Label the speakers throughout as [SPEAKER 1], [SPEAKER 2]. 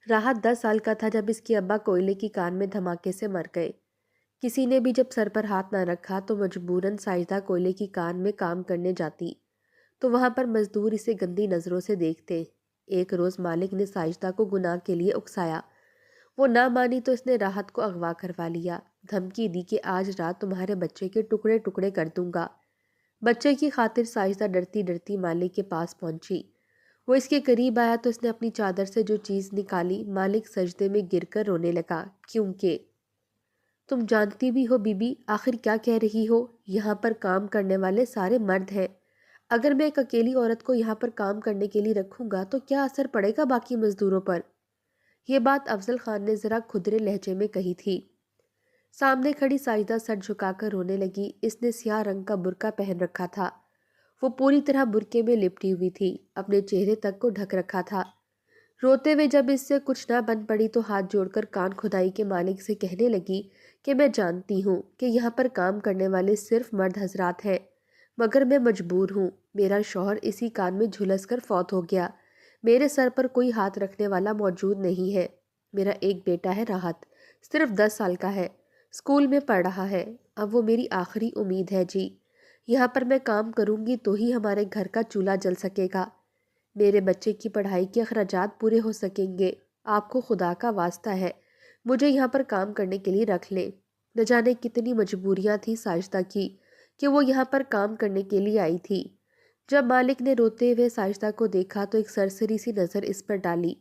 [SPEAKER 1] راحت 10 سال کا تھا جب اس کی ابا کوئلے کی کان میں دھماکے سے مر گئے۔ کسی نے بھی جب سر پر ہاتھ نہ رکھا تو مجبوراً ساجدہ کوئلے کی کان میں کام کرنے جاتی تو وہاں پر مزدور اسے گندی نظروں سے دیکھتے۔ ایک روز مالک نے ساجدہ کو گناہ کے لیے اکسایا۔ وہ نہ مانی تو اس نے راحت کو اغوا کروا لیا۔ دھمکی دی کہ آج رات تمہارے بچے کے ٹکڑے ٹکڑے کر دوں گا۔ بچے کی خاطر ساجدہ ڈرتی ڈرتی مالک کے پاس پہنچی۔ وہ اس کے قریب آیا تو اس نے اپنی چادر سے جو چیز نکالی، مالک سجدے میں گر کر رونے لگا، کیونکہ تم جانتی بھی ہو بی بی، آخر کیا کہہ رہی ہو؟ یہاں پر کام کرنے والے سارے مرد ہیں۔ اگر میں ایک اکیلی عورت کو یہاں پر کام کرنے کے لیے رکھوں گا تو کیا اثر پڑے گا باقی مزدوروں پر؟ یہ بات افضل خان نے ذرا کھدرے لہجے میں کہی تھی۔ سامنے کھڑی ساجدہ سر جھکا کر رونے لگی۔ اس نے سیاہ رنگ کا برقع پہن رکھا تھا۔ وہ پوری طرح برقعے میں لپٹی ہوئی تھی، اپنے چہرے تک کو ڈھک رکھا تھا۔ روتے ہوئے جب اس سے کچھ نہ بن پڑی تو ہاتھ جوڑ کر کان کھدائی کے مالک سے کہنے لگی کہ میں جانتی ہوں کہ یہاں پر کام کرنے والے صرف مرد حضرات ہیں، مگر میں مجبور ہوں۔ میرا شوہر اسی کان میں جھلس کر فوت ہو گیا۔ میرے سر پر کوئی ہاتھ رکھنے والا موجود نہیں ہے۔ میرا ایک بیٹا ہے راحت، صرف 10 سال کا ہے، اسکول میں پڑھ رہا ہے۔ اب وہ میری آخری امید ہے جی۔ یہاں پر میں کام کروں گی تو ہی ہمارے گھر کا چولہا جل سکے گا، میرے بچے کی پڑھائی کے اخراجات پورے ہو سکیں گے۔ آپ کو خدا کا واسطہ ہے، مجھے یہاں پر کام کرنے کے لیے رکھ لیں۔ نہ جانے کتنی مجبوریاں تھیں ساجدہ کی کہ وہ یہاں پر کام کرنے کے لیے آئی تھی۔ جب مالک نے روتے ہوئے ساجدہ کو دیکھا تو ایک سرسری سی نظر اس پر ڈالی،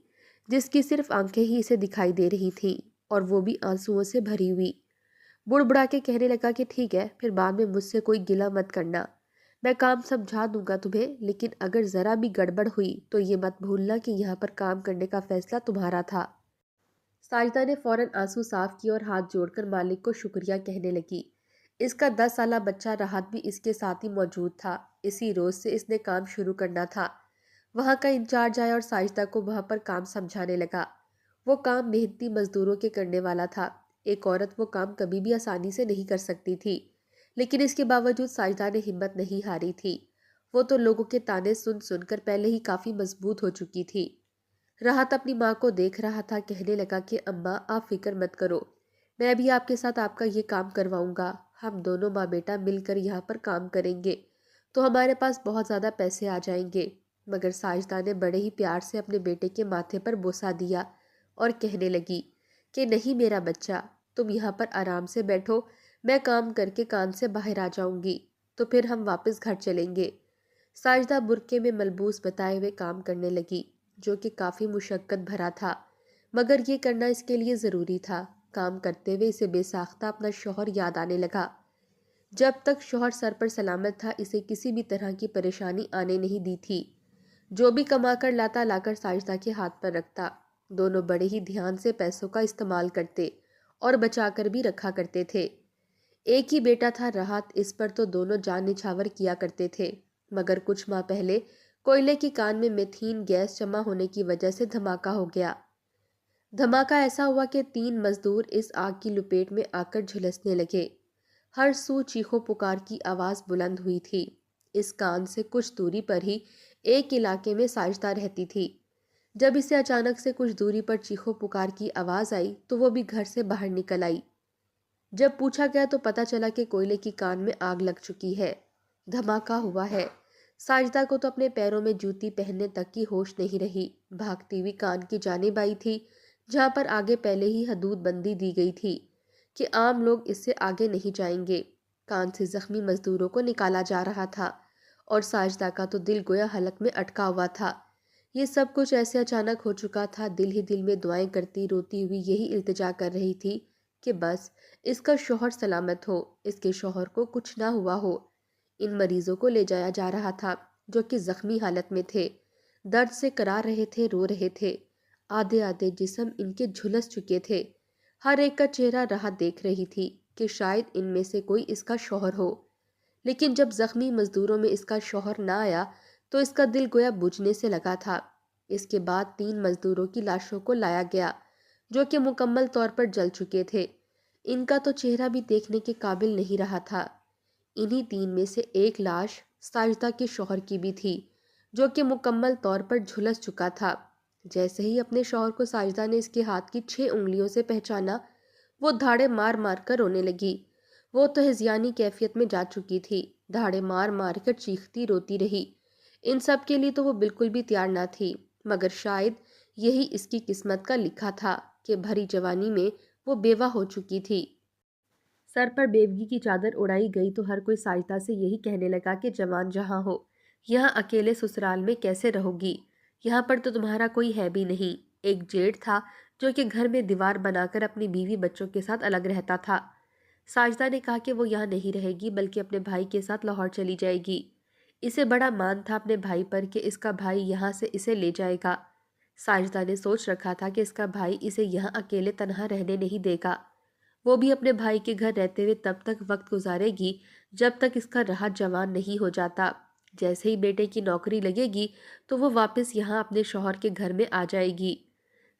[SPEAKER 1] جس کی صرف آنکھیں ہی اسے دکھائی دے رہی تھیں، اور وہ بھی آنسوؤں سے بھری ہوئی۔ بڑھ بڑھا کے کہنے لگا کہ ٹھیک ہے، پھر بعد میں مجھ سے کوئی گلہ مت کرنا، میں کام سمجھا دوں گا تمہیں، لیکن اگر ذرا بھی گڑبڑ ہوئی تو یہ مت بھولنا کہ یہاں پر کام کرنے کا فیصلہ تمہارا تھا۔ ساجدہ نے فوراً آنسو صاف کیے اور ہاتھ جوڑ کر مالک کو شکریہ کہنے لگی۔ اس کا 10 سالہ بچہ راحت بھی اس کے ساتھ ہی موجود تھا۔ اسی روز سے اس نے کام شروع کرنا تھا۔ وہاں کا انچارج آیا اور ساجدہ کو وہاں پر کام سمجھانے لگا۔ وہ کام محنتی مزدوروں کے کرنے والا تھا۔ ایک عورت وہ کام کبھی بھی آسانی سے نہیں کر سکتی تھی، لیکن اس کے باوجود ساجدہ نے ہمت نہیں ہاری تھی۔ وہ تو لوگوں کے تانے سن سن کر پہلے ہی کافی مضبوط ہو چکی تھی۔ راحت اپنی ماں کو دیکھ رہا تھا، کہنے لگا کہ اماں آپ فکر مت کرو، میں بھی آپ کے ساتھ آپ کا یہ کام کرواؤں گا۔ ہم دونوں ماں بیٹا مل کر یہاں پر کام کریں گے تو ہمارے پاس بہت زیادہ پیسے آ جائیں گے۔ مگر ساجدہ نے بڑے ہی پیار سے اپنے بیٹے کے ماتھے پر بوسہ دیا اور کہنے لگی کہ نہیں میرا بچہ، تم یہاں پر آرام سے بیٹھو، میں کام کر کے کان سے باہر آ جاؤں گی تو پھر ہم واپس گھر چلیں گے۔ ساجدہ برقعے میں ملبوس بتائے ہوئے کام کرنے لگی، جو کہ کافی مشقت بھرا تھا، مگر یہ کرنا اس کے لیے ضروری تھا۔ کام کرتے ہوئے اسے بے ساختہ اپنا شوہر یاد آنے لگا۔ جب تک شوہر سر پر سلامت تھا اسے کسی بھی طرح کی پریشانی آنے نہیں دی تھی۔ جو بھی کما کر لاتا لا کر ساجدہ کے ہاتھ پر رکھتا۔ دونوں بڑے ہی دھیان سے پیسوں کا استعمال کرتے اور بچا کر بھی رکھا کرتے تھے۔ ایک ہی بیٹا تھا راحت، اس پر تو دونوں جان نچھاور کیا کرتے تھے، مگر کچھ ماہ پہلے کوئلے کی کان میں میتھین گیس جمع ہونے کی وجہ سے دھماکہ ہو گیا۔ دھماکہ ایسا ہوا کہ 3 مزدور اس آگ کی لپیٹ میں آ کر جھلسنے لگے۔ ہر سو چیخو پکار کی آواز بلند ہوئی تھی۔ اس کان سے کچھ دوری پر ہی ایک علاقے میں ساجدہ رہتی تھی۔ جب اسے اچانک سے کچھ دوری پر چیخو پکار کی آواز آئی تو وہ بھی گھر سے باہر نکل آئی۔ جب پوچھا گیا تو پتہ چلا کہ کوئلے کی کان میں آگ لگ چکی ہے، دھماکہ ہوا ہے۔ ساجدہ کو تو اپنے پیروں میں جوتی پہننے تک کی ہوش نہیں رہی۔ بھاگتی ہوئی کان کی جانب آئی تھی، جہاں پر آگے پہلے ہی حدود بندی دی گئی تھی کہ عام لوگ اس سے آگے نہیں جائیں گے۔ کان سے زخمی مزدوروں کو نکالا جا رہا تھا اور ساجدہ کا تو دل گویا حلق میں اٹکا ہوا تھا۔ یہ سب کچھ ایسے اچانک ہو چکا تھا، دل ہی دل میں دعائیں کرتی روتی ہوئی یہی التجا کر رہی تھی کہ بس اس کا شوہر سلامت ہو، اس کے شوہر کو کچھ نہ ہوا ہو۔ ان مریضوں کو لے جایا جا رہا تھا جو کہ زخمی حالت میں تھے، درد سے کرار رہے تھے، رو رہے تھے، آدھے آدھے جسم ان کے جھلس چکے تھے۔ ہر ایک کا چہرہ راحت دیکھ رہی تھی کہ شاید ان میں سے کوئی اس کا شوہر ہو، لیکن جب زخمی مزدوروں میں اس کا شوہر نہ آیا تو اس کا دل گویا بجھنے سے لگا تھا۔ اس کے بعد 3 مزدوروں کی لاشوں کو لایا گیا جو کہ مکمل طور پر جل چکے تھے۔ ان کا تو چہرہ بھی دیکھنے کے قابل نہیں رہا تھا۔ انہی 3 میں سے ایک لاش ساجدہ کے شوہر کی بھی تھی، جو کہ مکمل طور پر جھلس چکا تھا۔ جیسے ہی اپنے شوہر کو ساجدہ نے اس کے ہاتھ کی 6 انگلیوں سے پہچانا، وہ دھاڑے مار مار کر رونے لگی۔ وہ تو ہذیانی کیفیت میں جا چکی تھی، دھاڑے مار مار کر چیختی روتی رہی۔ ان سب کے لیے تو وہ بالکل بھی تیار نہ تھی، مگر شاید یہی اس کی قسمت کا لکھا تھا کہ بھری جوانی میں وہ بیوہ ہو چکی تھی۔ سر پر بیوگی کی چادر اڑائی گئی تو ہر کوئی ساجدہ سے یہی کہنے لگا کہ جوان جہاں ہو، یہاں اکیلے سسرال میں کیسے رہو گی؟ یہاں پر تو تمہارا کوئی ہے بھی نہیں۔ ایک جیٹھ تھا جو کہ گھر میں دیوار بنا کر اپنی بیوی بچوں کے ساتھ الگ رہتا تھا۔ ساجدہ نے کہا کہ وہ یہاں نہیں رہے گی بلکہ اپنے بھائی کے ساتھ لاہور چلی جائے گی۔ اسے بڑا مان تھا اپنے بھائی پر کہ اس کا بھائی یہاں سے اسے لے جائے گا۔ ساجدہ نے سوچ رکھا تھا کہ اس کا بھائی اسے یہاں اکیلے تنہا رہنے نہیں دے گا۔ وہ بھی اپنے بھائی کے گھر رہتے ہوئے تب تک وقت گزارے گی جب تک اس کا رہا جوان نہیں ہو جاتا۔ جیسے ہی بیٹے کی نوکری لگے گی تو وہ واپس یہاں اپنے شوہر کے گھر میں آ جائے گی۔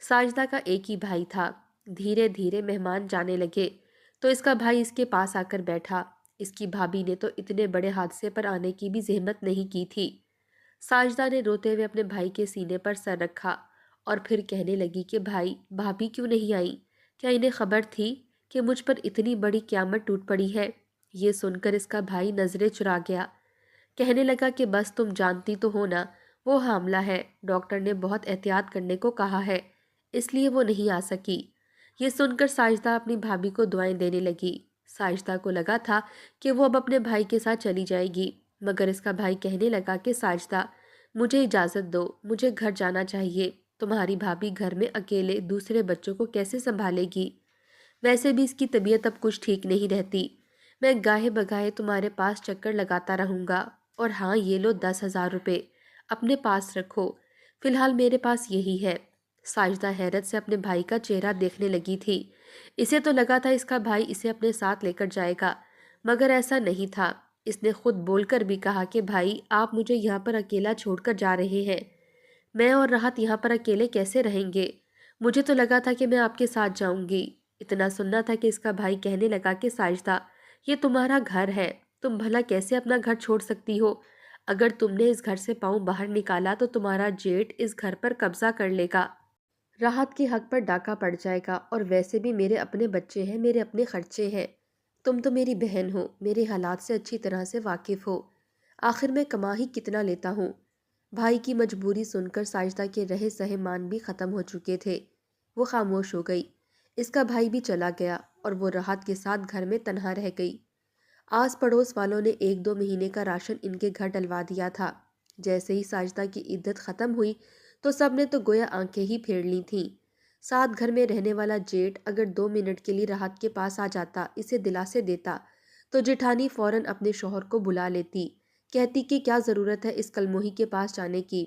[SPEAKER 1] ساجدہ کا ایک ہی بھائی تھا۔ دھیرے دھیرے مہمان جانے لگے تو اس کا بھائی اس کے پاس آ کر بیٹھا۔ اس کی بھابھی نے تو اتنے بڑے حادثے پر آنے کی بھی زحمت نہیں کی تھی۔ ساجدہ نے روتے ہوئے اپنے بھائی کے سینے پر سر رکھا اور پھر کہنے لگی کہ بھائی، بھابھی کیوں نہیں آئی؟ کیا انہیں خبر تھی کہ مجھ پر اتنی بڑی قیامت ٹوٹ پڑی ہے؟ یہ سن کر اس کا بھائی نظریں چرا گیا۔ کہنے لگا کہ بس تم جانتی تو ہو نا، وہ حاملہ ہے، ڈاکٹر نے بہت احتیاط کرنے کو کہا ہے، اس لیے وہ نہیں آ سکی۔ یہ سن کر ساجدہ اپنی بھابھی کو دعائیں دینے لگی۔ ساجدہ کو لگا تھا کہ وہ اب اپنے بھائی کے ساتھ چلی جائے گی، مگر اس کا بھائی کہنے لگا کہ ساجدہ، مجھے اجازت دو، مجھے گھر جانا چاہیے۔ تمہاری بھابھی گھر میں اکیلے دوسرے بچوں کو کیسے سنبھالے گی؟ ویسے بھی اس کی طبیعت اب کچھ ٹھیک نہیں رہتی۔ میں گاہے بگاہے تمہارے پاس چکر لگاتا رہوں گا، اور ہاں یہ لو 10,000 روپے، اپنے پاس رکھو، فی الحال میرے پاس یہی ہے۔ ساجدہ حیرت سے اپنے بھائی کا چہرہ دیکھنے لگی تھی۔ اسے تو لگا تھا اس کا بھائی اسے اپنے ساتھ لے کر جائے گا، مگر ایسا نہیں تھا۔ اس نے خود بول کر بھی کہا کہ بھائی، آپ مجھے یہاں پر اکیلا چھوڑ کر جا رہے ہیں، میں اور راحت یہاں پر اکیلے کیسے رہیں گے؟ مجھے تو لگا تھا کہ میں آپ کے ساتھ جاؤں گی۔ اتنا سننا تھا کہ اس کا بھائی کہنے لگا کہ ساجدہ، یہ تمہارا گھر ہے، تم بھلا کیسے اپنا گھر چھوڑ سکتی ہو؟ اگر تم نے اس گھر سے پاؤں باہر نکالا تو تمہارا جیٹ اس گھر پر قبضہ کر لے گا، راحت کے حق پر ڈاکہ پڑ جائے گا، اور ویسے بھی میرے اپنے بچے ہیں، میرے اپنے خرچے ہیں۔ تم تو میری بہن ہو، میرے حالات سے اچھی طرح سے واقف ہو، آخر میں کما ہی کتنا لیتا ہوں۔ بھائی کی مجبوری سن کر ساجدہ کے رہے سہے مان بھی ختم ہو چکے تھے۔ وہ خاموش ہو گئی۔ اس کا بھائی بھی چلا گیا اور وہ راحت کے ساتھ گھر میں تنہا رہ گئی۔ آس پڑوس والوں نے 1-2 مہینے کا راشن ان کے گھر ڈلوا دیا تھا۔ جیسے ہی ساجدہ کی عدت ختم ہوئی تو سب نے تو گویا آنکھیں ہی پھیر لی تھیں۔ ساتھ گھر میں رہنے والا جیٹ اگر 2 منٹ کے لیے راحت کے پاس آ جاتا، اسے دلاسے دیتا، تو جیٹھانی فوراً اپنے شوہر کو بلا لیتی، کہتی کہ کیا ضرورت ہے اس کلموہی کے پاس جانے کی۔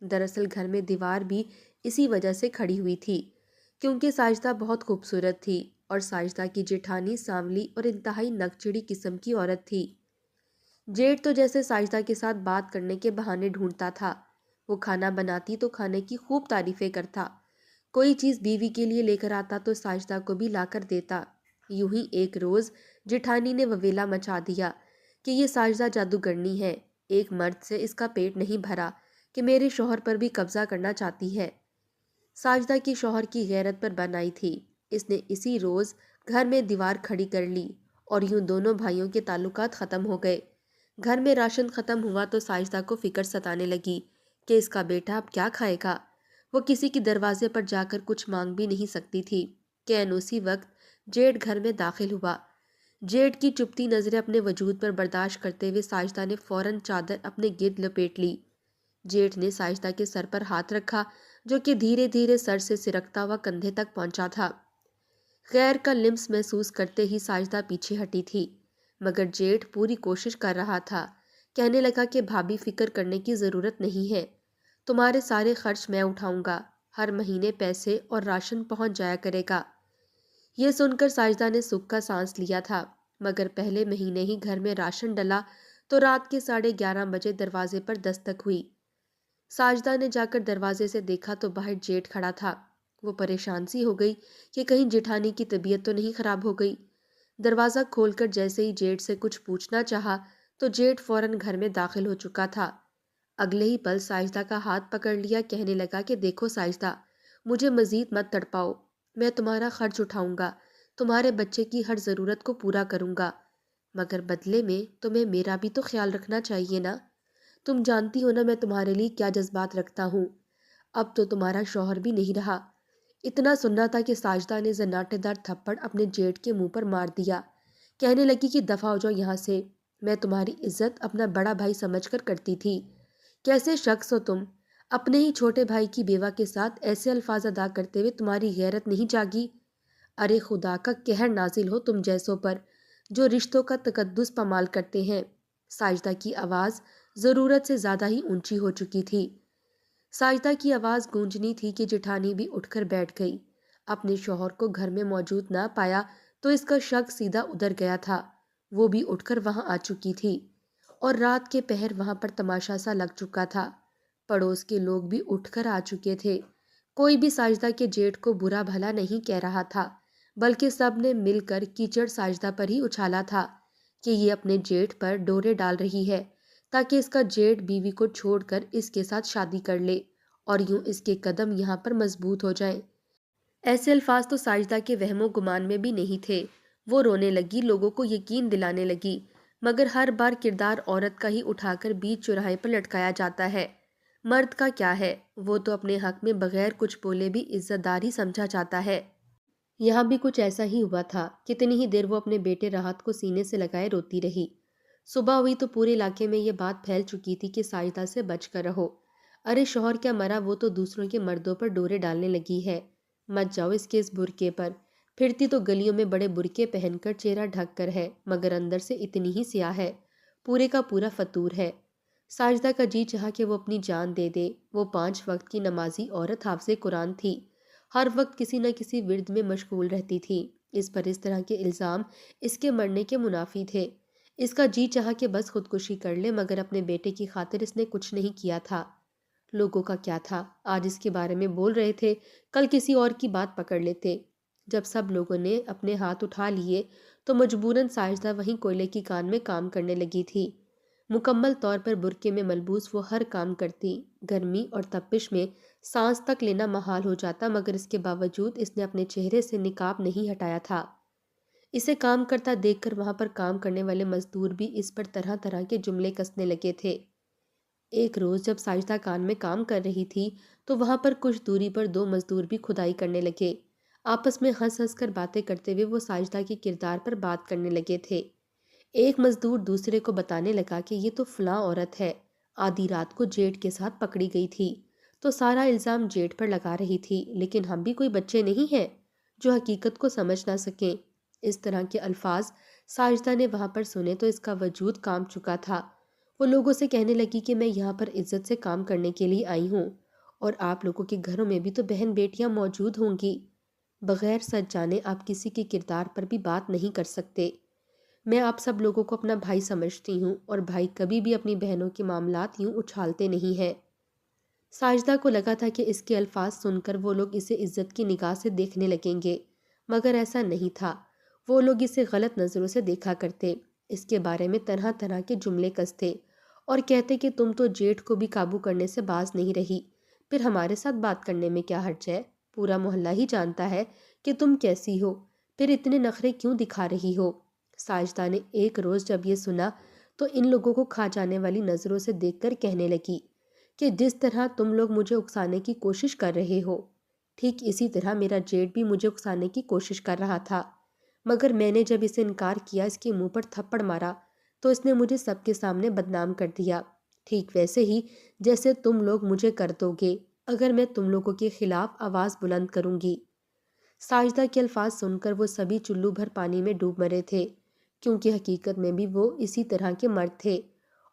[SPEAKER 1] دراصل گھر میں دیوار بھی اسی وجہ سے کھڑی ہوئی تھی، کیونکہ ساجدہ بہت خوبصورت تھی اور ساجدہ کی جیٹھانی سانولی اور انتہائی نکچڑی قسم کی عورت تھی۔ جیٹ تو جیسے ساجدہ کے ساتھ بات کرنے کے بہانے ڈھونڈتا تھا۔ وہ کھانا بناتی تو کھانے کی خوب تعریفیں کرتا، کوئی چیز بیوی کے لیے لے کر آتا تو ساجدہ کو بھی لا کر دیتا۔ یوں ہی ایک روز جیٹھانی نے وویلا مچا دیا کہ یہ ساجدہ جادوگرنی ہے، ایک مرد سے اس کا پیٹ نہیں بھرا کہ میرے شوہر پر بھی قبضہ کرنا چاہتی ہے۔ ساجدہ کی شوہر کی غیرت پر بن آئی تھی۔ اس نے اسی روز گھر میں دیوار کھڑی کر لی اور یوں دونوں بھائیوں کے تعلقات ختم ہو گئے۔ گھر میں راشن ختم ہوا تو ساجدہ کو فکر ستانے لگی کہ اس کا بیٹا اب کیا کھائے گا۔ وہ کسی کے دروازے پر جا کر کچھ مانگ بھی نہیں سکتی تھی کہ عین اسی وقت جیٹ گھر میں داخل ہوا۔ جیٹ کی چپتی نظریں اپنے وجود پر برداشت کرتے ہوئے ساجدہ نے فوراً چادر اپنے گرد لپیٹ لی۔ جیٹ نے ساجدہ کے سر پر ہاتھ رکھا جو کہ دھیرے دھیرے سر سے سرکتا ہوا کندھے تک پہنچا تھا۔ غیر کا لمس محسوس کرتے ہی ساجدہ پیچھے ہٹی تھی، مگر جیٹ پوری کوشش کر رہا تھا۔ کہنے لگا کہ بھابھی فکر کرنے کی ضرورت نہیں ہے، تمہارے سارے خرچ میں اٹھاؤں گا، ہر مہینے پیسے اور راشن پہنچ جایا کرے گا۔ یہ سن کر ساجدہ نے سکھ کا سانس لیا تھا، مگر پہلے مہینے ہی گھر میں راشن ڈلا تو رات کے 11:30 دروازے پر دستک ہوئی۔ ساجدہ نے جا کر دروازے سے دیکھا تو باہر جیٹ کھڑا تھا۔ وہ پریشان سی ہو گئی کہ کہیں جیٹھانی کی طبیعت تو نہیں خراب ہو گئی۔ دروازہ کھول کر جیسے ہی جیٹ سے کچھ پوچھنا چاہا تو جیٹ فوراً گھر میں داخل ہو چکا تھا۔ اگلے ہی پل ساجدہ کا ہاتھ پکڑ لیا، کہنے لگا کہ دیکھو ساجدہ، مجھے مزید مت تڑپاؤ، میں تمہارا خرچ اٹھاؤں گا، تمہارے بچے کی ہر ضرورت کو پورا کروں گا، مگر بدلے میں تمہیں میرا بھی تو خیال رکھنا چاہیے نا۔ تم جانتی ہو نا میں تمہارے لیے کیا جذبات رکھتا ہوں۔ اب تو تمہارا شوہر بھی نہیں رہا۔ اتنا سننا تھا کہ ساجدہ نے زناٹے دار تھپڑ اپنے جیٹ کے منہ پر مار دیا، کہنے لگی کہ دفع ہو جاؤ یہاں سے، میں تمہاری عزت اپنا بڑا بھائی سمجھ کر کرتی تھی، کیسے شخص ہو تم؟ اپنے ہی چھوٹے بھائی کی بیوہ کے ساتھ ایسے الفاظ ادا کرتے ہوئے تمہاری غیرت نہیں جاگی؟ ارے خدا کا قہر نازل ہو تم جیسوں پر جو رشتوں کا تقدس پامال کرتے ہیں۔ ساجدہ کی آواز ضرورت سے زیادہ ہی اونچی ہو چکی تھی۔ ساجدہ کی آواز گونجنی تھی کہ جٹھانی بھی اٹھ کر بیٹھ گئی۔ اپنے شوہر کو گھر میں موجود نہ پایا تو اس کا شک سیدھا ادھر گیا تھا، وہ بھی اٹھ کر وہاں آ چکی تھی اور رات کے پہر وہاں پر تماشا سا لگ چکا تھا۔ پڑوس کے لوگ بھی اٹھ کر آ چکے تھے، کوئی بھی ساجدہ کے جیٹ کو برا بھلا نہیں کہہ رہا تھا، بلکہ سب نے مل کر کیچڑ ساجدہ پر ہی اچھالا تھا کہ یہ اپنے جیٹ پر ڈورے ڈال رہی ہے تاکہ اس کا جیٹ بیوی کو چھوڑ کر اس کے ساتھ شادی کر لے اور یوں اس کے قدم یہاں پر مضبوط ہو جائیں۔ ایسے الفاظ تو ساجدہ کے وہم و گمان میں بھی نہیں تھے۔ وہ رونے لگی، لوگوں کو یقین دلانے لگی، مگر ہر بار کردار عورت کا ہی اٹھا کر بیچ چوراہے پر لٹکایا جاتا ہے۔ مرد کا کیا ہے، وہ تو اپنے حق میں بغیر کچھ بولے بھی عزت دار ہی سمجھا جاتا ہے۔ یہاں بھی کچھ ایسا ہی ہوا تھا۔ کتنی ہی دیر وہ اپنے بیٹے راحت کو سینے سے لگائے روتی رہی۔ صبح ہوئی تو پورے علاقے میں یہ بات پھیل چکی تھی کہ ساجدہ سے بچ کر رہو۔ ارے شوہر کیا مرا، وہ تو دوسروں کے مردوں پر ڈورے ڈالنے لگی ہے، مت جاؤ اس کے اس برقعے پر۔ پھرتی تو گلیوں میں بڑے برقعے پہن کر چہرہ ڈھک کر ہے، مگر اندر سے اتنی ہی سیاہ ہے، پورے کا پورا فطور ہے۔ ساجدہ کا جی چاہا کہ وہ اپنی جان دے دے۔ وہ 5 وقت کی نمازی عورت حافظ قرآن تھی، ہر وقت کسی نہ کسی ورد میں مشغول رہتی تھی۔ اس پر اس طرح کے الزام اس کے مرنے کے منافی تھے۔ اس کا جی چاہا کہ بس خودکشی کر لے، مگر اپنے بیٹے کی خاطر اس نے کچھ نہیں کیا تھا۔ لوگوں کا کیا تھا، آج اس کے بارے میں بول رہے تھے، کل کسی اور کی بات پکڑ لیتے۔ جب سب لوگوں نے اپنے ہاتھ اٹھا لیے تو مجبوراً ساجدہ وہیں کوئلے کی کان میں کام کرنے لگی تھی۔ مکمل طور پر برقعے میں ملبوس وہ ہر کام کرتی، گرمی اور تپش میں سانس تک لینا محال ہو جاتا، مگر اس کے باوجود اس نے اپنے چہرے سے نقاب نہیں ہٹایا تھا۔ اسے کام کرتا دیکھ کر وہاں پر کام کرنے والے مزدور بھی اس پر طرح طرح کے جملے کسنے لگے تھے۔ ایک روز جب ساجدہ کان میں کام کر رہی تھی تو وہاں پر کچھ دوری پر 2 مزدور بھی کھدائی کرنے لگے۔ آپس میں ہنس ہنس کر باتیں کرتے ہوئے وہ ساجدہ کے کردار پر بات کرنے لگے تھے۔ ایک مزدور دوسرے کو بتانے لگا کہ یہ تو فلاں عورت ہے، آدھی رات کو جیٹ کے ساتھ پکڑی گئی تھی، تو سارا الزام جیٹ پر لگا رہی تھی، لیکن ہم بھی کوئی بچے نہیں ہیں جو حقیقت کو سمجھ نہ سکیں۔ اس طرح کے الفاظ ساجدہ نے وہاں پر سنے تو اس کا وجود کانپ چکا تھا۔ وہ لوگوں سے کہنے لگی کہ میں یہاں پر عزت سے کام کرنے کے لیے آئی ہوں، اور آپ لوگوں کے گھروں میں بھی تو بہن بیٹیاں موجود ہوں گی، بغیر سچ جانے آپ کسی کے کردار پر بھی بات نہیں کر سکتے۔ میں آپ سب لوگوں کو اپنا بھائی سمجھتی ہوں، اور بھائی کبھی بھی اپنی بہنوں کے معاملات یوں اچھالتے نہیں ہیں۔ ساجدہ کو لگا تھا کہ اس کے الفاظ سن کر وہ لوگ اسے عزت کی نگاہ سے دیکھنے لگیں گے، مگر ایسا نہیں تھا۔ وہ لوگ اسے غلط نظروں سے دیکھا کرتے، اس کے بارے میں طرح طرح کے جملے کستے اور کہتے کہ تم تو جیٹ کو بھی قابو کرنے سے باز نہیں رہی، پھر ہمارے ساتھ بات کرنے میں کیا حرج ہے؟ پورا محلہ ہی جانتا ہے کہ تم کیسی ہو، پھر اتنے نخرے کیوں دکھا رہی ہو؟ ساجدہ نے ایک روز جب یہ سنا تو ان لوگوں کو کھا جانے والی نظروں سے دیکھ کر کہنے لگی کہ جس طرح تم لوگ مجھے اکسانے کی کوشش کر رہے ہو، ٹھیک اسی طرح میرا جیٹ بھی مجھے اکسانے کی کوشش کر رہا تھا، مگر میں نے جب اسے انکار کیا، اس کے منہ پر تھپڑ مارا، تو اس نے مجھے سب کے سامنے بدنام کر دیا، ٹھیک ویسے ہی جیسے تم لوگ مجھے کر دو گے اگر میں تم لوگوں کے خلاف آواز بلند کروں گی۔ ساجدہ کے الفاظ سن کر وہ سبھی چلو بھر پانی میں ڈوب مرے تھے، کیونکہ حقیقت میں بھی وہ اسی طرح کے مرد تھے،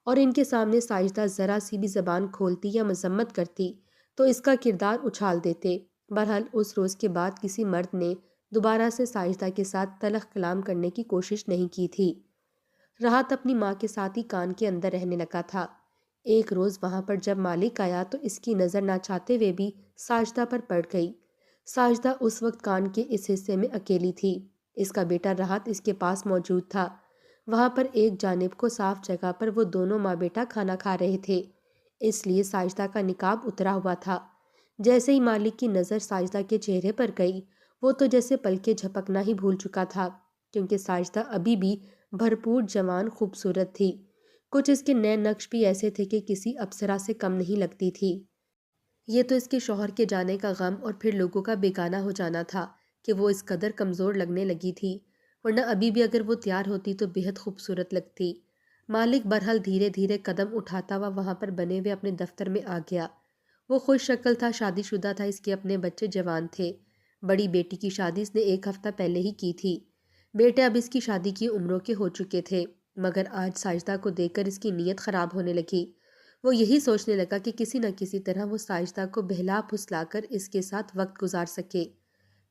[SPEAKER 1] اور ان کے سامنے ساجدہ ذرا سی بھی زبان کھولتی یا مذمت کرتی تو اس کا کردار اچھال دیتے۔ بہرحال اس روز کے بعد کسی مرد نے دوبارہ سے ساجدہ کے ساتھ تلخ کلام کرنے کی کوشش نہیں کی تھی۔ راحت اپنی ماں کے ساتھ ہی کان کے اندر رہنے لگا تھا۔ ایک روز وہاں پر جب مالک آیا تو اس کی نظر نہ چاہتے ہوئے بھی ساجدہ پر پڑ گئی۔ ساجدہ اس وقت کان کے اس حصے میں اکیلی تھی، اس کا بیٹا راحت اس کے پاس موجود تھا۔ وہاں پر ایک جانب کو صاف جگہ پر وہ دونوں ماں بیٹا کھانا کھا رہے تھے، اس لیے ساجدہ کا نقاب اترا ہوا تھا۔ جیسے ہی مالک کی نظر ساجدہ کے چہرے پر گئی، وہ تو جیسے پلکیں جھپکنا ہی بھول چکا تھا، کیونکہ ساجدہ ابھی بھی بھرپور جوان خوبصورت تھی۔ کچھ اس کے نئے نقش بھی ایسے تھے کہ کسی اپسرا سے کم نہیں لگتی تھی۔ یہ تو اس کے شوہر کے جانے کا غم اور پھر لوگوں کا بیگانہ ہو جانا تھا کہ وہ اس قدر کمزور لگنے لگی تھی، ورنہ ابھی بھی اگر وہ تیار ہوتی تو بہت خوبصورت لگتی۔ مالک برحال دھیرے دھیرے قدم اٹھاتا ہوا وہاں پر بنے ہوئے اپنے دفتر میں آ گیا۔ وہ خوش شکل تھا، شادی شدہ تھا، اس کے اپنے بچے جوان تھے۔ بڑی بیٹی کی شادی اس نے 1 ہفتہ پہلے ہی کی تھی۔ بیٹے اب اس کی شادی کی عمروں کے ہو چکے تھے، مگر آج ساجدہ کو دیکھ کر اس کی نیت خراب ہونے لگی۔ وہ یہی سوچنے لگا کہ کسی نہ کسی طرح وہ ساجدہ کو بہلا پھسلا کر اس کے ساتھ وقت گزار سکے،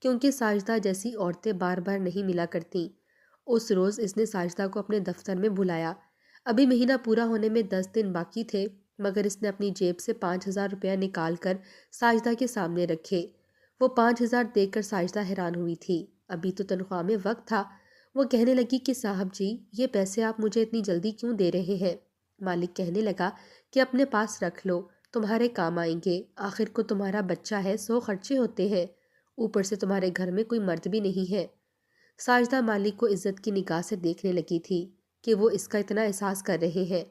[SPEAKER 1] کیونکہ ساجدہ جیسی عورتیں بار بار نہیں ملا کرتیں۔ اس روز اس نے ساجدہ کو اپنے دفتر میں بلایا۔ ابھی مہینہ پورا ہونے میں 10 دن باقی تھے، مگر اس نے اپنی جیب سے 5,000 روپیہ نکال کر ساجدہ کے سامنے رکھے۔ وہ 5,000 دیکھ کر ساجدہ حیران ہوئی تھی۔ ابھی تو تنخواہ میں وقت تھا۔ وہ کہنے لگی کہ صاحب جی، یہ پیسے آپ مجھے اتنی جلدی کیوں دے رہے ہیں؟ مالک کہنے لگا کہ اپنے پاس رکھ لو، تمہارے کام آئیں گے، آخر کو تمہارا بچہ ہے، 100 خرچے ہوتے ہیں، اوپر سے تمہارے گھر میں کوئی مرد بھی نہیں ہے۔ ساجدہ مالک کو عزت کی نگاہ سے دیکھنے لگی تھی کہ وہ اس کا اتنا احساس کر رہے ہیں۔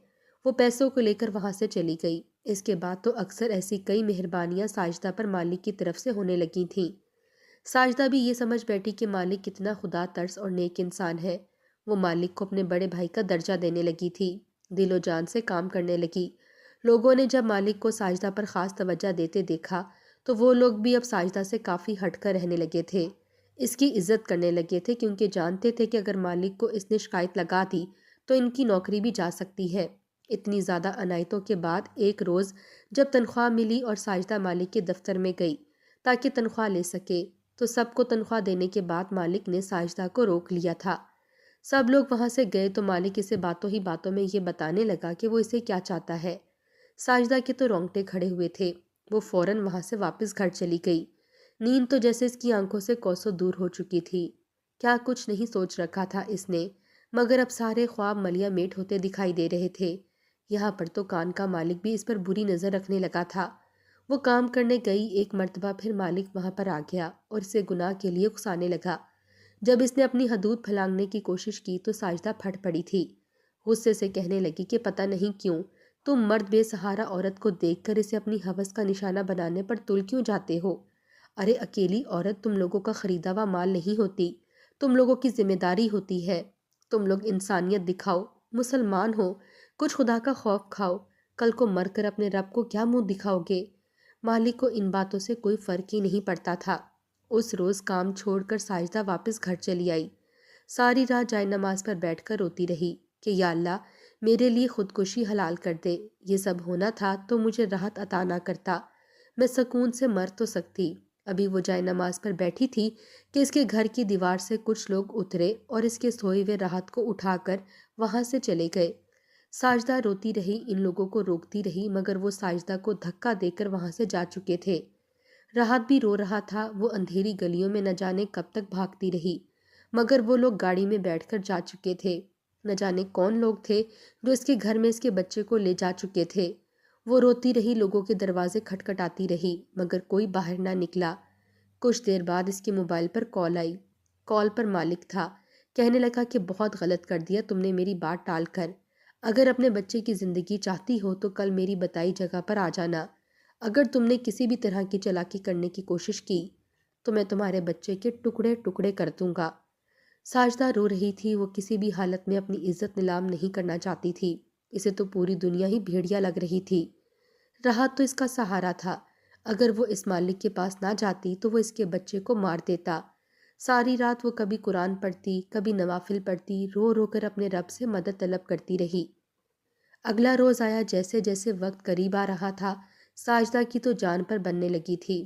[SPEAKER 1] وہ پیسوں کو لے کر وہاں سے چلی گئی۔ اس کے بعد تو اکثر ایسی کئی مہربانیاں ساجدہ پر مالک کی طرف سے ہونے لگی تھیں۔ ساجدہ بھی یہ سمجھ بیٹھی کہ مالک کتنا خدا ترس اور نیک انسان ہے۔ وہ مالک کو اپنے بڑے بھائی کا درجہ دینے لگی تھی، دل و جان سے کام کرنے لگی۔ لوگوں نے جب مالک کو ساجدہ پر خاص توجہ دیتے دیکھا تو وہ لوگ بھی اب ساجدہ سے کافی ہٹ کر رہنے لگے تھے، اس کی عزت کرنے لگے تھے، کیونکہ جانتے تھے کہ اگر مالک کو اس نے شکایت لگا دی تو ان کی نوکری بھی جا سکتی ہے۔ اتنی زیادہ عنایتوں کے بعد ایک روز جب تنخواہ ملی اور ساجدہ مالک کے دفتر میں گئی تاکہ تنخواہ لے سکے، تو سب کو تنخواہ دینے کے بعد مالک نے ساجدہ کو روک لیا تھا۔ سب لوگ وہاں سے گئے تو مالک اسے باتوں ہی باتوں میں یہ بتانے لگا کہ وہ اسے کیا چاہتا ہے۔ ساجدہ کے تو رونگٹے کھڑے ہوئے تھے۔ وہ فوراً وہاں سے واپس گھر چلی گئی۔ نیند تو جیسے اس کی آنکھوں سے کوسوں دور ہو چکی تھی۔ کیا کچھ نہیں سوچ رکھا تھا اس نے، مگر اب سارے خواب ملیا میٹ ہوتے دکھائی دے رہے تھے۔ یہاں پر تو کان کا مالک بھی اس پر بری نظر رکھنے لگا تھا۔ وہ کام کرنے گئی، ایک مرتبہ پھر مالک وہاں پر آ گیا اور اسے گناہ کے لیے اکسانے لگا۔ جب اس نے اپنی حدود پھلانگنے کی کوشش کی تو ساجدہ پھٹ پڑی تھی۔ غصے سے کہنے لگی کہ پتہ نہیں کیوں تم مرد بے سہارا عورت کو دیکھ کر اسے اپنی ہوس کا نشانہ بنانے پر تل کیوں جاتے ہو؟ ارے اکیلی عورت تم لوگوں کا خریدا ہوا مال نہیں ہوتی، تم لوگوں کی ذمہ داری ہوتی ہے۔ تم لوگ انسانیت دکھاؤ، مسلمان ہو، کچھ خدا کا خوف کھاؤ، کل کو مر کر اپنے رب کو کیا منہ دکھاؤ گے؟ مالک کو ان باتوں سے کوئی فرق ہی نہیں پڑتا تھا۔ اس روز کام چھوڑ کر ساجدہ واپس گھر چلی آئی۔ ساری رات جائے نماز پر بیٹھ کر روتی رہی کہ یا اللہ، میرے لیے خودکشی حلال کر دے، یہ سب ہونا تھا تو مجھے راحت عطا نہ کرتا، میں سکون سے مر تو سکتی۔ ابھی وہ جائے نماز پر بیٹھی تھی کہ اس کے گھر کی دیوار سے کچھ لوگ اترے اور اس کے سوئے ہوئے راحت کو اٹھا کر وہاں سے چلے گئے۔ ساجدہ روتی رہی، ان لوگوں کو روکتی رہی، مگر وہ ساجدہ کو دھکا دے کر وہاں سے جا چکے تھے۔ راحت بھی رو رہا تھا، وہ اندھیری گلیوں میں نہ جانے کب تک بھاگتی رہی، مگر وہ لوگ گاڑی میں بیٹھ کر جا چکے تھے۔ نہ جانے کون لوگ تھے جو اس کے گھر میں اس کے بچے کو لے جا چکے تھے۔ وہ روتی رہی، لوگوں کے دروازے کھٹکھٹاتی رہی، مگر کوئی باہر نہ نکلا۔ کچھ دیر بعد اس کے موبائل پر کال آئی۔ کال پر مالک تھا۔ کہنے لگا کہ بہت غلط کر دیا تم نے میری بات ٹال کر۔ اگر اپنے بچے کی زندگی چاہتی ہو تو کل میری بتائی جگہ پر آ جانا۔ اگر تم نے کسی بھی طرح کی چالاکی کرنے کی کوشش کی تو میں تمہارے بچے کے ٹکڑے ٹکڑے کر دوں گا۔ ساجدہ رو رہی تھی، وہ کسی بھی حالت میں اپنی عزت نیلام نہیں کرنا چاہتی تھی۔ اسے تو پوری دنیا ہی بھیڑیا لگ رہی تھی۔ راحت تو اس کا سہارا تھا، اگر وہ اس مالک کے پاس نہ جاتی تو وہ اس کے بچے کو مار دیتا۔ ساری رات وہ کبھی قرآن پڑھتی، کبھی نوافل پڑھتی، رو رو کر اپنے رب سے مدد طلب کرتی رہی۔ اگلا روز آیا، جیسے جیسے وقت قریب آ رہا تھا، ساجدہ کی تو جان پر بننے لگی تھی۔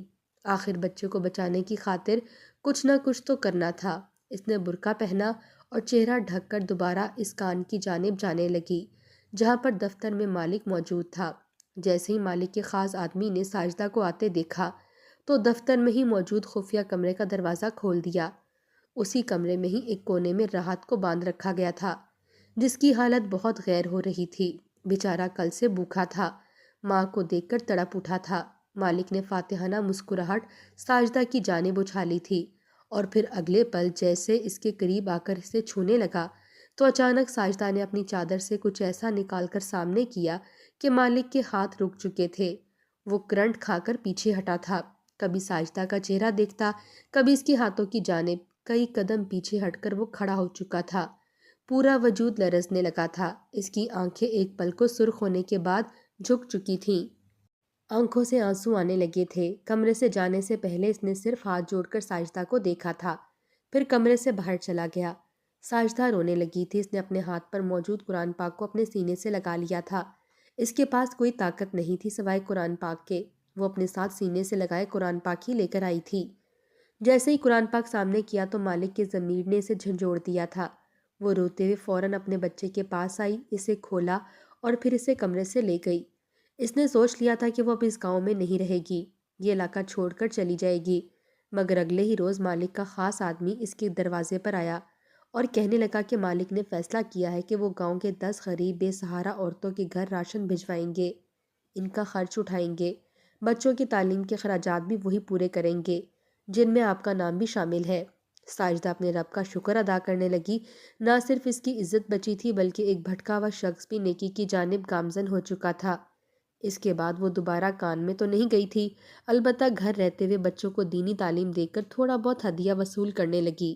[SPEAKER 1] آخر بچے کو بچانے کی خاطر کچھ نہ کچھ تو کرنا تھا۔ اس نے برقع پہنا اور چہرہ ڈھک کر دوبارہ اس کان کی جانب جانے لگی جہاں پر دفتر میں مالک موجود تھا۔ جیسے ہی مالک کے خاص آدمی نے ساجدہ کو آتے دیکھا تو دفتر میں ہی موجود خفیہ کمرے کا دروازہ کھول دیا۔ اسی کمرے میں ہی ایک کونے میں راحت کو باندھ رکھا گیا تھا، جس کی حالت بہت غیر ہو رہی تھی۔ بیچارہ کل سے بھوکا تھا، ماں کو دیکھ کر تڑپ اٹھا تھا۔ مالک نے فاتحانہ مسکراہٹ ساجدہ کی جانب اچھالی تھی اور پھر اگلے پل جیسے اس کے قریب آ کر اسے چھونے لگا تو اچانک ساجدہ نے اپنی چادر سے کچھ ایسا نکال کر سامنے کیا کہ مالک کے ہاتھ رک چکے تھے۔ وہ کرنٹ کھا کر پیچھے ہٹا تھا، کبھی ساجدہ کا چہرہ دیکھتا، کبھی اس کے ہاتھوں کی جانب۔ کئی قدم پیچھے ہٹ کر وہ کھڑا ہو چکا تھا، پورا وجود لرزنے لگا تھا۔ اس کی آنکھیں ایک پل کو سرخ ہونے کے بعد جھک چکی تھیں، آنکھوں سے آنسو آنے لگے تھے۔ کمرے سے جانے سے پہلے اس نے صرف ہاتھ جوڑ کر ساجدہ کو دیکھا تھا، پھر کمرے سے باہر چلا گیا۔ ساجدہ رونے لگی تھی۔ اس نے اپنے ہاتھ پر موجود قرآن پاک کو اپنے سینے سے لگا لیا تھا۔ اس کے پاس کوئی طاقت نہیں تھی سوائے قرآن پاک کے۔ وہ اپنے ساتھ سینے سے لگائے قرآن پاک ہی لے کر آئی تھی۔ جیسے ہی قرآن پاک سامنے کیا تو مالک کے ضمیر نے اسے جھنجھوڑ دیا تھا۔ وہ روتے ہوئے فوراً اپنے بچے کے پاس آئی، اسے کھولا اور پھر اسے کمرے سے لے گئی۔ اس نے سوچ لیا تھا کہ وہ اب اس گاؤں میں نہیں رہے گی، یہ علاقہ چھوڑ کر چلی جائے گی، مگر اگلے ہی روز مالک کا خاص آدمی اس کے دروازے پر آیا اور کہنے لگا کہ مالک نے فیصلہ کیا ہے کہ وہ گاؤں کے 10 غریب بے سہارا عورتوں کے گھر راشن بھجوائیں گے، ان کا خرچ اٹھائیں گے، بچوں کی تعلیم کے اخراجات بھی وہی پورے کریں گے، جن میں آپ کا نام بھی شامل ہے۔ ساجدہ اپنے رب کا شکر ادا کرنے لگی۔ نہ صرف اس کی عزت بچی تھی بلکہ ایک بھٹکا ہوا شخص بھی نیکی کی جانب گامزن ہو چکا تھا۔ اس کے بعد وہ دوبارہ کان میں تو نہیں گئی تھی، البتہ گھر رہتے ہوئے بچوں کو دینی تعلیم دے کر تھوڑا بہت ہدیہ وصول کرنے لگی۔